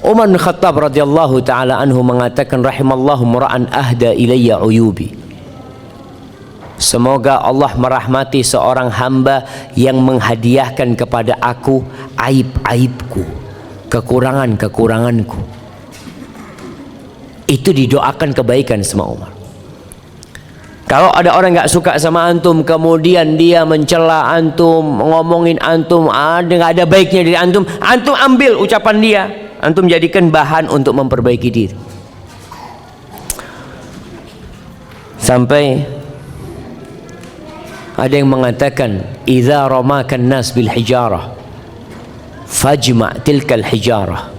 A: Umar bin Khattab radhiyallahu taala anhu mengatakan, rahimallahu mura'an ahda ilayya uyubi. Semoga Allah merahmati seorang hamba yang menghadiahkan kepada aku aib-aibku, kekurangan-kekuranganku. Itu didoakan kebaikan sama Umar. Kalau ada orang nggak suka sama antum, kemudian dia mencela antum, ngomongin antum, nggak ada baiknya dari antum, antum ambil ucapan dia, antum jadikan bahan untuk memperbaiki diri. Sampai ada yang mengatakan, idza ramakan nas bil hijarah fajma' tilkal hijarah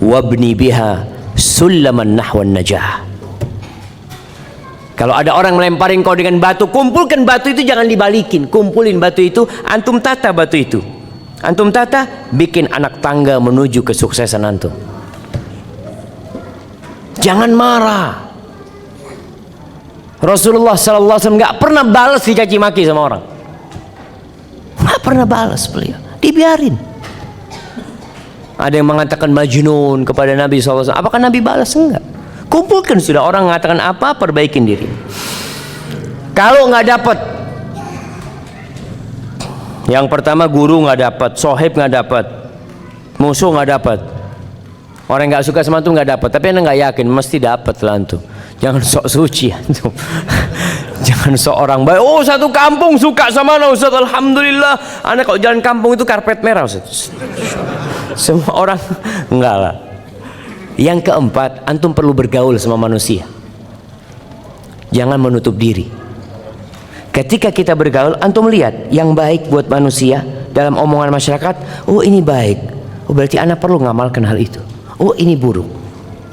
A: wabni biha sullaman nahwan najah. Kalau ada orang melemparin kau dengan batu, kumpulkan batu itu, jangan dibalikin, kumpulin batu itu, antum tata batu itu, antum tata, bikin anak tangga menuju kesuksesan antum. Jangan marah. Rasulullah SAW nggak pernah balas dicaci maki sama orang, nggak pernah balas beliau, dibiarin. Ada yang mengatakan majnun kepada Nabi SAW, apakah Nabi balas? Enggak. Kumpulkan sudah, orang mengatakan apa, perbaikin diri. Kalau nggak dapat, yang pertama guru nggak dapat, sohib nggak dapat, musuh nggak dapat, orang nggak suka sama antum nggak dapat, tapi anda nggak yakin mesti dapat lah antum. Jangan sok suci antum. Jangan sok orang baik. Oh, satu kampung suka sama ana Ustaz, alhamdulillah. Anda kalau jalan kampung itu karpet merah Ustaz. Semua orang enggak lah. Yang keempat, antum perlu bergaul sama manusia. Jangan menutup diri. Ketika kita bergaul, antum lihat yang baik buat manusia dalam omongan masyarakat. Oh, ini baik. Oh, berarti ana perlu ngamalkan hal itu. Oh, ini buruk.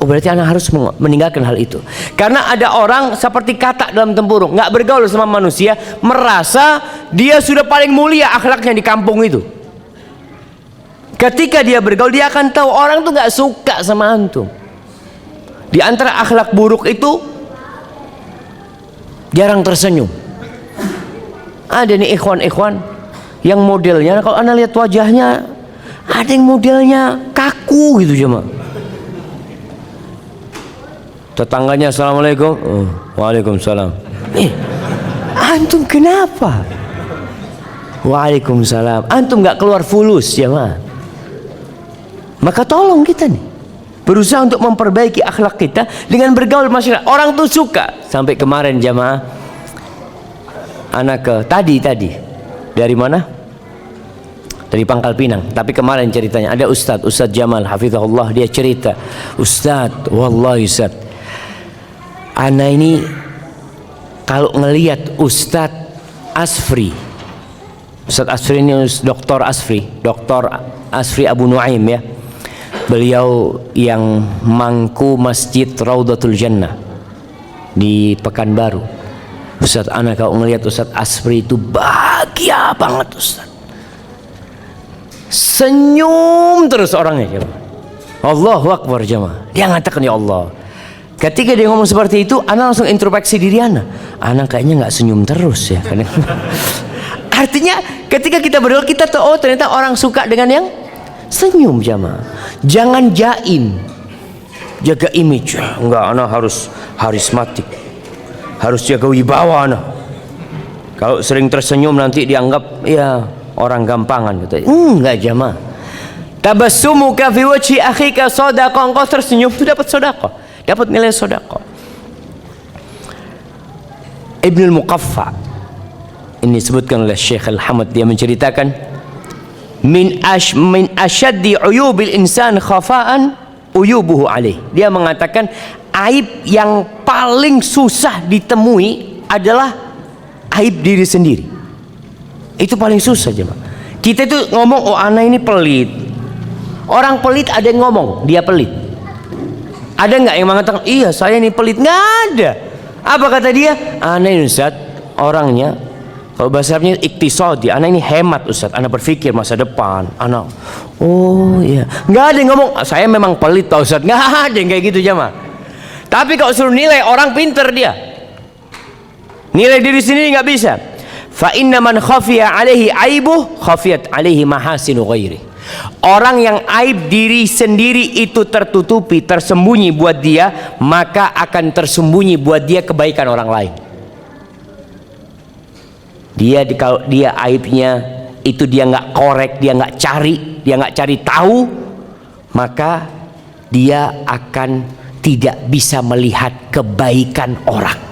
A: Oh, berarti anak harus meninggalkan hal itu. Karena ada orang seperti katak dalam tempurung, nggak bergaul sama manusia, merasa dia sudah paling mulia akhlaknya di kampung itu. Ketika dia bergaul, dia akan tahu orang tuh nggak suka sama antum. Di antara akhlak buruk itu jarang tersenyum. Ada nih ikhwan-ikhwan yang modelnya, kalau anda lihat wajahnya, ada yang modelnya kaku gitu cuma. Tetangganya assalamualaikum, waalaikumsalam. Antum kenapa? Waalaikumsalam. Antum nggak keluar fulus ya mah. Maka tolong kita nih berusaha untuk memperbaiki akhlak kita dengan bergaul masyarakat. Orang tuh suka. Sampai kemarin jamaah, anak ke tadi dari mana? Dari Pangkal Pinang. Tapi kemarin ceritanya ada Ustadz Jamal hafizahullah, dia cerita, Ustadz, wallahi Ustadz, ana ini kalau ngelihat Ustadz Asfri ini Dr. Asfri Abu Nuaim ya, beliau yang mangku Masjid Raudhatul Jannah di Pekanbaru. Ustadz, ana kalau ngelihat Ustadz Asfri itu bahagia banget Ustadz, senyum terus orangnya. Allahu Akbar jemaah. Dia mengatakan, ya Allah, Ketika dia ngomong seperti itu, ana langsung introspeksi diri ana kayaknya nggak senyum terus ya. Artinya ketika kita berdoa, kita tahu oh ternyata orang suka dengan yang senyum. Jamaah, jangan jaim, jaga image. Enggak, ana harus harismatik, harus jaga wibawa ana. Kalau sering tersenyum nanti dianggap ya orang gampangan gitu. Enggak jamaah. Tabassumuka fi wajhi akhika shadaqah, engkau tersenyum itu dapat sedekah, dapat nilai sedekah. Ibnul Muqaffa ini disebutkan oleh Syekh Al-Hamad, dia menceritakan min asyaddi uyubil insan khafa'an uyubuhu alaih. Dia mengatakan aib yang paling susah ditemui adalah aib diri sendiri. Itu paling susah jemaah. Kita itu ngomong oh ana ini pelit. Orang pelit ada yang ngomong dia pelit. Ada nggak yang mengatakan iya saya ini pelit? Nggak ada. Apa kata dia? Ana ini Ustaz orangnya, kalau bahasa Arabnya iktisadi, ana ini hemat Ustaz, ana berpikir masa depan, ana oh iya. Nggak ada yang ngomong saya memang pelit tau Ustaz, nggak ada yang kayak gitu jamaah. Tapi kalau suruh nilai orang pinter dia, nilai diri sendiri nggak bisa. Fa inna man khafiya alaihi aibuh khafiyat alaihi mahasinu ghairi. Orang yang aib diri sendiri itu tertutupi, tersembunyi buat dia, maka akan tersembunyi buat dia kebaikan orang lain. Kalau dia aibnya itu dia nggak korek, dia nggak cari tahu, maka dia akan tidak bisa melihat kebaikan orang.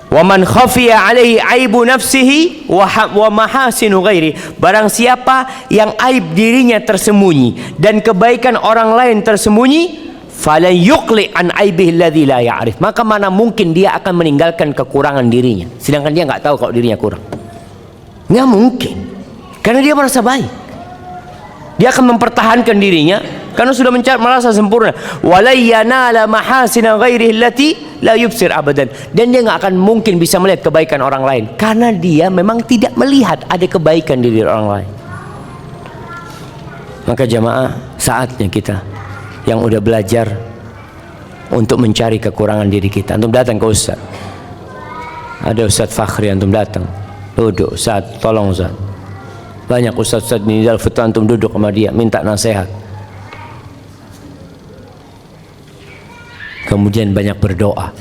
A: Wa man khafiya alaihi aibu nafsihi wa mahasinu ghairi. Barang siapa yang aib dirinya tersembunyi dan kebaikan orang lain tersembunyi, falan yuqli an aibihi alladhi la ya'rif. Maka mana mungkin dia akan meninggalkan kekurangan dirinya, sedangkan dia nggak tahu kalau dirinya kurang. Nggak mungkin, karena dia merasa baik. Dia akan mempertahankan dirinya karena sudah merasa sempurna. Wala yanala mahasina ghairihi allati la yubsir abadan. Dan dia nggak akan mungkin bisa melihat kebaikan orang lain karena dia memang tidak melihat ada kebaikan di diri orang lain. Maka jamaah, saatnya kita yang udah belajar untuk mencari kekurangan diri kita. Antum datang ke Ustaz, ada Ustaz Fakhri, antum datang duduk, Ustaz tolong Ustaz. Banyak Ustaz-Ustaz di Darul Fitnah, antum duduk sama dia minta nasihat. Kemudian banyak berdoa.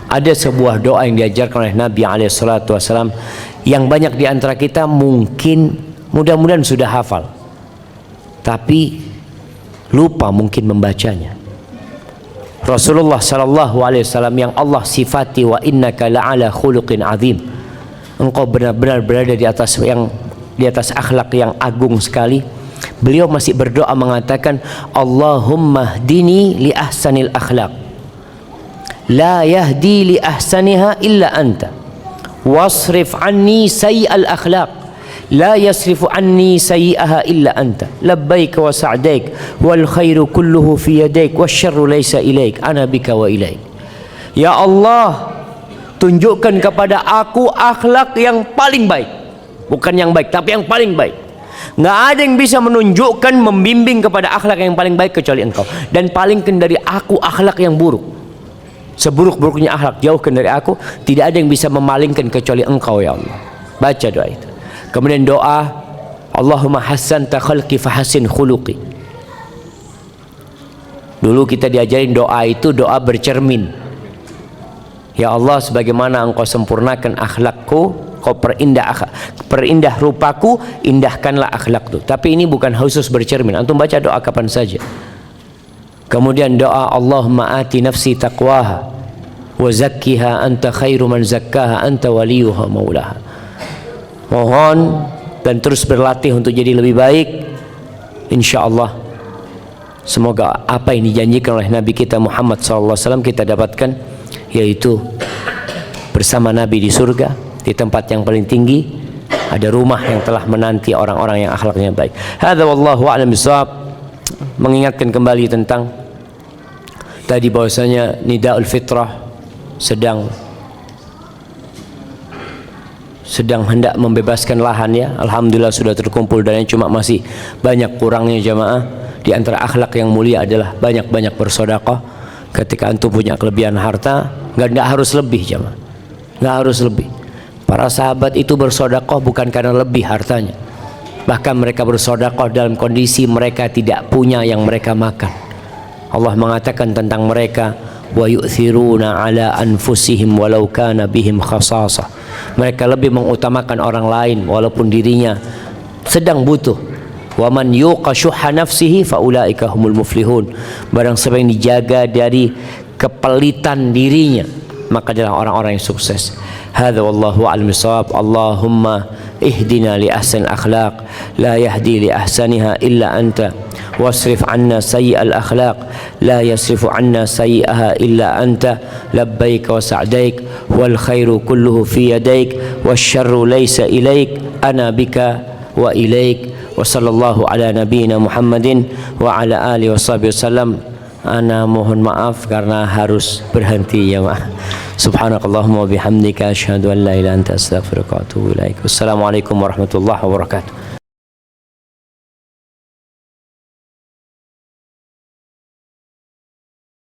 A: Ada sebuah doa yang diajarkan oleh Nabi SAW yang banyak di antara kita mungkin mudah-mudahan sudah hafal, tapi lupa mungkin membacanya. Rasulullah SAW yang Allah sifati wa innaka la'ala khuluqin azim, engkau benar-benar berada di atas akhlak yang agung sekali. Beliau masih berdoa mengatakan Allahumma hdini li ahsanil akhlaq la yahdi li ahsaniha illa anta wasrif anni sayyi'al akhlaq la yasrifu anni sayyi'aha illa anta labbaik wa sa'daik wal khairu kulluhu fi yadaik wasyarru laysa ilaik ana bika wa ilaik. Ya Allah, tunjukkan kepada aku akhlak yang paling baik, bukan yang baik tapi yang paling baik. Nggak ada yang bisa menunjukkan, membimbing kepada akhlak yang paling baik kecuali engkau, dan palingkan dari aku akhlak yang buruk. Seburuk-buruknya akhlak jauhkan dari aku, tidak ada yang bisa memalingkan kecuali engkau ya Allah. Baca doa itu. Kemudian doa Allahumma hassanta khalqi fahassin khuluqi. Dulu kita diajarin doa itu doa bercermin. Ya Allah, sebagaimana engkau sempurnakan akhlakku, kau perindah rupaku, indahkanlah akhlakku. Tapi ini bukan khusus bercermin, antum baca doa kapan saja. Kemudian doa Allahumma ati nafsi taqwaha wa zakkiha anta khairu man zakkaha anta waliyuha maulaha. Mohon dan terus berlatih untuk jadi lebih baik. InsyaAllah semoga apa yang dijanjikan oleh Nabi kita Muhammad SAW kita dapatkan, yaitu bersama Nabi di surga, di tempat yang paling tinggi ada rumah yang telah menanti orang-orang yang akhlaknya baik. Hadza wallahu a'lam bishawab. Mengingatkan kembali tentang tadi bahwasanya Nidaul Fitrah sedang hendak membebaskan lahan ya. Alhamdulillah sudah terkumpul dananya, cuma masih banyak kurangnya jamaah. di antara akhlak yang mulia adalah banyak-banyak bersedekah. Ketika antum punya kelebihan harta, nggak harus lebih jemaah, nggak harus lebih. Para sahabat itu bersedekah bukan karena lebih hartanya, bahkan mereka bersedekah dalam kondisi mereka tidak punya yang mereka makan. Allah mengatakan tentang mereka, wa yu'thiruna ala anfusihim walau kana bihim khasasah. Mereka lebih mengutamakan orang lain walaupun dirinya sedang butuh. Wa man yuqa syuhha nafsihi faulaika humul muflihun. Barang siapa yang dijaga dari kepelitan dirinya, maka adalah orang-orang yang sukses. Hadza wallahu a'lam bissawab. Allahumma ihdina li ahsanil akhlaq la yahdi li ahsaniha illa anta wasrif 'anna sayyi'al akhlaq la yasrifu 'anna sayyi'aha illa anta labbaik wa sa'daik wal khairu kulluhu fi yadaik wasyarru laysa ilaik ana bika wa ilaik. Wa sallallahu ala nabiyyina Muhammadin wa ala alihi washabihi wasallam. Ana mohon maaf karena harus berhenti ya ma. Subhanakallahumma wa bihamdika asyhadu an la ilaha illa anta astaghfiruka wa atubu ilaik. Wassalamualaikum warahmatullahi wabarakatuh.